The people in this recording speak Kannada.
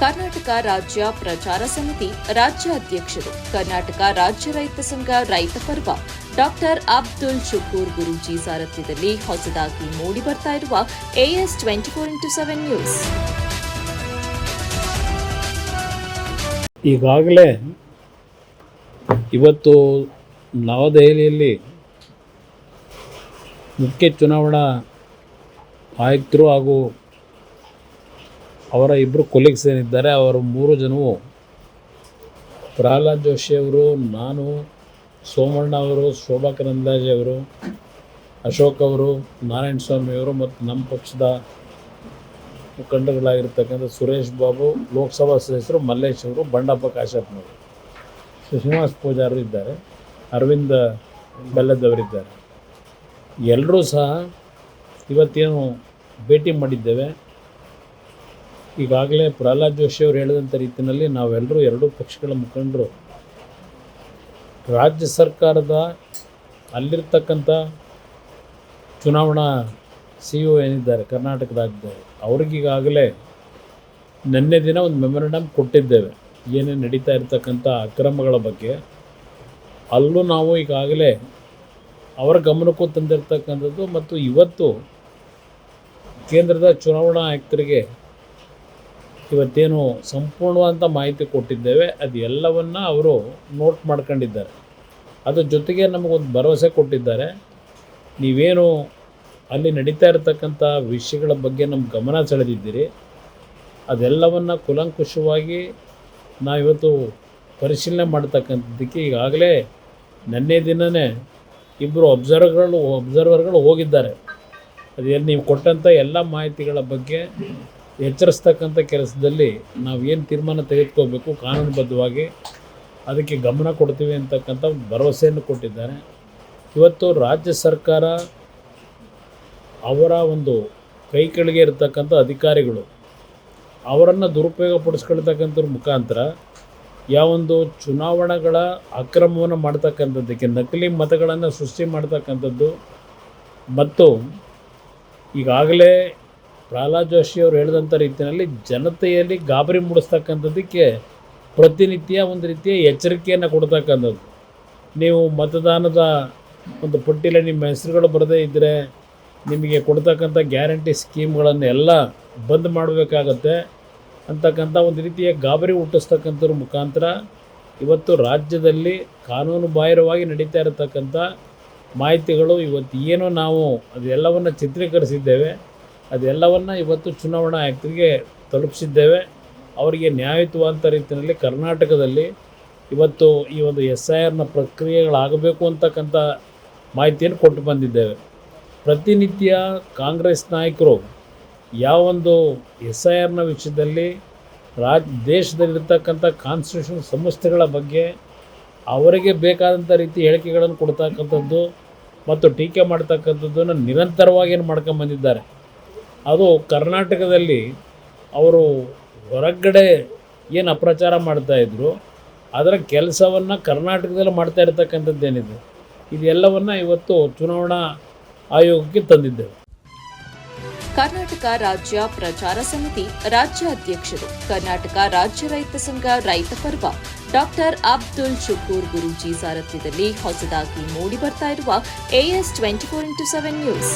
ಕರ್ನಾಟಕ ರಾಜ್ಯ ಪ್ರಚಾರ ಸಮಿತಿ ರಾಜ್ಯ ಅಧ್ಯಕ್ಷರು ಕರ್ನಾಟಕ ರಾಜ್ಯ ರೈತ ಸಂಘ ರೈತ ಪರ್ವ ಡಾಕ್ಟರ್ ಅಬ್ದುಲ್ ಶುಕೂರ್ ಗುರೂಜಿ ಸಾರಥ್ಯದಲ್ಲಿ ಹೊಸದಾಗಿ ಮೂಡಿಬರ್ತಾ ಇರುವ AS 24x7 ನ್ಯೂಸ್. ಈಗಾಗಲೇ ಇವತ್ತು ನವದೆಹಲಿಯಲ್ಲಿ ಮುಖ್ಯ ಚುನಾವಣಾ ಆಯುಕ್ತರು ಹಾಗೂ ಅವರ ಇಬ್ಬರು ಕೊಲೀಗ್ಸ್ ಏನಿದ್ದಾರೆ ಅವರ 3 ಜನವು ಪ್ರಹ್ಲಾದ್ ಜೋಶಿ ಅವರು, ನಾನು, ಸೋಮಣ್ಣ ಅವರು, ಶೋಭಾ ಕರಂದ್ಲಾಜೆ ಅವರು, ಅಶೋಕ್ ಅವರು, ನಾರಾಯಣ ಸ್ವಾಮಿ ಅವರು ಮತ್ತು ನಮ್ಮ ಪಕ್ಷದ ಮುಖಂಡಗಳಾಗಿರ್ತಕ್ಕಂಥ ಸುರೇಶ್ ಬಾಬು, ಲೋಕಸಭಾ ಸದಸ್ಯರು ಮಲ್ಲೇಶ್ ಅವರು, ಬಂಡಪ್ಪ ಕಾಶಪ್ಪನವರು, ಶ್ರೀನಿವಾಸ್ ಪೂಜಾರರು ಇದ್ದಾರೆ, ಅರವಿಂದ ಬೆಲ್ಲದವರಿದ್ದಾರೆ. ಎಲ್ಲರೂ ಸಹ ಇವತ್ತೇನು ಭೇಟಿ ಮಾಡಿದ್ದೇವೆ. ಈಗಾಗಲೇ ಪ್ರಹ್ಲಾದ್ ಜೋಶಿ ಅವರು ಹೇಳಿದಂಥ ರೀತಿಯಲ್ಲಿ ನಾವೆಲ್ಲರೂ ಎರಡೂ ಪಕ್ಷಗಳ ಮುಖಂಡರು ರಾಜ್ಯ ಸರ್ಕಾರದ ಅಲ್ಲಿರ್ತಕ್ಕಂಥ ಚುನಾವಣಾ CEO ಏನಿದ್ದಾರೆ ಕರ್ನಾಟಕ ರಾಜ್ಯದಲ್ಲಿ ಅವ್ರಿಗೀಗಾಗಲೇ ನಿನ್ನೆ ದಿನ ಒಂದು ಮೆಮೊರಂಡಮ್ ಕೊಟ್ಟಿದ್ದೇವೆ ಏನೇನು ನಡೀತಾ ಇರ್ತಕ್ಕಂಥ ಅಕ್ರಮಗಳ ಬಗ್ಗೆ. ಅಲ್ಲೂ ನಾವು ಈಗಾಗಲೇ ಅವರ ಗಮನಕ್ಕೂ ತಂದಿರ್ತಕ್ಕಂಥದ್ದು ಮತ್ತು ಇವತ್ತು ಕೇಂದ್ರದ ಚುನಾವಣಾ ಆಯುಕ್ತರಿಗೆ ಇವತ್ತೇನು ಸಂಪೂರ್ಣವಾದಂಥ ಮಾಹಿತಿ ಕೊಟ್ಟಿದ್ದೇವೆ. ಅದು ಎಲ್ಲವನ್ನು ಅವರು ನೋಟ್ ಮಾಡ್ಕೊಂಡಿದ್ದಾರೆ. ಅದ್ರ ಜೊತೆಗೆ ನಮಗೊಂದು ಭರವಸೆ ಕೊಟ್ಟಿದ್ದಾರೆ, ನೀವೇನು ಅಲ್ಲಿ ನಡೀತಾ ಇರತಕ್ಕಂಥ ವಿಷಯಗಳ ಬಗ್ಗೆ ನಮ್ಮ ಗಮನ ಸೆಳೆದಿದ್ದೀರಿ ಅದೆಲ್ಲವನ್ನು ಕೂಲಂಕುಷವಾಗಿ ನಾವಿವತ್ತು ಪರಿಶೀಲನೆ ಮಾಡ್ತಕ್ಕಂಥದ್ದಕ್ಕೆ ಈಗಾಗಲೇ ನಿನ್ನೆ ದಿನವೇ ಇಬ್ಬರು ಅಬ್ಸರ್ವರ್ಗಳು ಹೋಗಿದ್ದಾರೆ. ಅದೇನು ನೀವು ಕೊಟ್ಟಂಥ ಎಲ್ಲ ಮಾಹಿತಿಗಳ ಬಗ್ಗೆ ಎಚ್ಚರಿಸ್ತಕ್ಕಂಥ ಕೆಲಸದಲ್ಲಿ ನಾವು ಏನು ತೀರ್ಮಾನ ತೆಗೆದುಕೋಬೇಕು ಕಾನೂನುಬದ್ಧವಾಗಿ ಅದಕ್ಕೆ ಗಮನ ಕೊಡ್ತೀವಿ ಅಂತಕ್ಕಂಥ ಭರವಸೆಯನ್ನು ಕೊಟ್ಟಿದ್ದಾರೆ. ಇವತ್ತು ರಾಜ್ಯ ಸರ್ಕಾರ ಅವರ ಒಂದು ಕೈ ಕೆಳಗೆ ಇರತಕ್ಕಂಥ ಅಧಿಕಾರಿಗಳು ಅವರನ್ನು ದುರುಪಯೋಗಪಡಿಸ್ಕೊಳ್ತಕ್ಕಂಥವ್ರ ಮುಖಾಂತರ ಯಾವೊಂದು ಚುನಾವಣೆಗಳ ಅಕ್ರಮವನ್ನು ಮಾಡ್ತಕ್ಕಂಥದ್ದಕ್ಕೆ ನಕಲಿ ಮತಗಳನ್ನು ಸೃಷ್ಟಿ ಮಾಡ್ತಕ್ಕಂಥದ್ದು ಮತ್ತು ಈಗಾಗಲೇ ಪ್ರಹ್ಲಾದ್ ಜೋಶಿ ಅವರು ಹೇಳಿದಂಥ ರೀತಿಯಲ್ಲಿ ಜನತೆಯಲ್ಲಿ ಗಾಬರಿ ಮೂಡಿಸ್ತಕ್ಕಂಥದ್ದಕ್ಕೆ ಪ್ರತಿನಿತ್ಯ ಒಂದು ರೀತಿಯ ಎಚ್ಚರಿಕೆಯನ್ನು ಕೊಡ್ತಕ್ಕಂಥದ್ದು. ನೀವು ಮತದಾನದ ಒಂದು ಪಟ್ಟಿಯಲ್ಲಿ ನಿಮ್ಮ ಹೆಸರುಗಳು ಬರದೇ ಇದ್ದರೆ ನಿಮಗೆ ಕೊಡ್ತಕ್ಕಂಥ ಗ್ಯಾರಂಟಿ ಸ್ಕೀಮ್ಗಳನ್ನೆಲ್ಲ ಬಂದ್ ಮಾಡಬೇಕಾಗತ್ತೆ ಅಂತಕ್ಕಂಥ ಒಂದು ರೀತಿಯ ಗಾಬರಿ ಹುಟ್ಟಿಸ್ತಕ್ಕಂಥವ್ರ ಮುಖಾಂತರ ಇವತ್ತು ರಾಜ್ಯದಲ್ಲಿ ಕಾನೂನು ಬಾಹಿರವಾಗಿ ನಡೀತಾ ಇರತಕ್ಕಂಥ ಮಾಹಿತಿಗಳು ಇವತ್ತು ಏನು ನಾವು ಅದೆಲ್ಲವನ್ನು ಚಿತ್ರೀಕರಿಸಿದ್ದೇವೆ ಅದೆಲ್ಲವನ್ನು ಇವತ್ತು ಚುನಾವಣಾ ಆಯುಕ್ತರಿಗೆ ತಲುಪಿಸಿದ್ದೇವೆ. ಅವರಿಗೆ ನ್ಯಾಯಯುತವಾದಂಥ ರೀತಿಯಲ್ಲಿ ಕರ್ನಾಟಕದಲ್ಲಿ ಇವತ್ತು ಈ ಒಂದು SIRನ ಪ್ರಕ್ರಿಯೆಗಳಾಗಬೇಕು ಅಂತಕ್ಕಂಥ ಮಾಹಿತಿಯನ್ನು ಕೊಟ್ಟು ಬಂದಿದ್ದೇವೆ. ಪ್ರತಿನಿತ್ಯ ಕಾಂಗ್ರೆಸ್ ನಾಯಕರು ಯಾವೊಂದು SIRನ ವಿಷಯದಲ್ಲಿ ದೇಶದಲ್ಲಿರ್ತಕ್ಕಂಥ ಕಾನ್ಸ್ಟಿಟ್ಯೂಷನ್ ಸಂಸ್ಥೆಗಳ ಬಗ್ಗೆ ಅವರಿಗೆ ಬೇಕಾದಂಥ ರೀತಿ ಹೇಳಿಕೆಗಳನ್ನು ಕೊಡ್ತಕ್ಕಂಥದ್ದು ಮತ್ತು ಟೀಕೆ ಮಾಡ್ತಕ್ಕಂಥದ್ದನ್ನು ನಿರಂತರವಾಗಿ ಏನು ಮಾಡ್ಕೊಂಬಂದಿದ್ದಾರೆ. ಅದು ಕರ್ನಾಟಕದಲ್ಲಿ ಅವರು ಹೊರಗಡೆ ಏನು ಅಪ್ರಚಾರ ಮಾಡ್ತಾಯಿದ್ರು ಅದರ ಕೆಲಸವನ್ನು ಕರ್ನಾಟಕದಲ್ಲಿ ಮಾಡ್ತಾ ಇರತಕ್ಕಂಥದ್ದೇನಿದೆ ಇದೆಲ್ಲವನ್ನು ಇವತ್ತು ಚುನಾವಣಾ ಆಯೋಗಕ್ಕೆ ತಂದಿದ್ದೇವೆ. ಕರ್ನಾಟಕ ರಾಜ್ಯ ಪ್ರಚಾರ ಸಮಿತಿ ರಾಜ್ಯ ಅಧ್ಯಕ್ಷರು ಕರ್ನಾಟಕ ರಾಜ್ಯ ರೈತ ಸಂಘ ರೈತ ಪರ್ವ ಡಾಕ್ಟರ್ ಅಬ್ದುಲ್ ಶುಕೂರ್ ಗುರೂಜಿ ಸಾರಥ್ಯದಲ್ಲಿ ಹೊಸದಾಗಿ ಮೂಡಿಬರ್ತಾ ಇರುವ AS 24x7 ನ್ಯೂಸ್.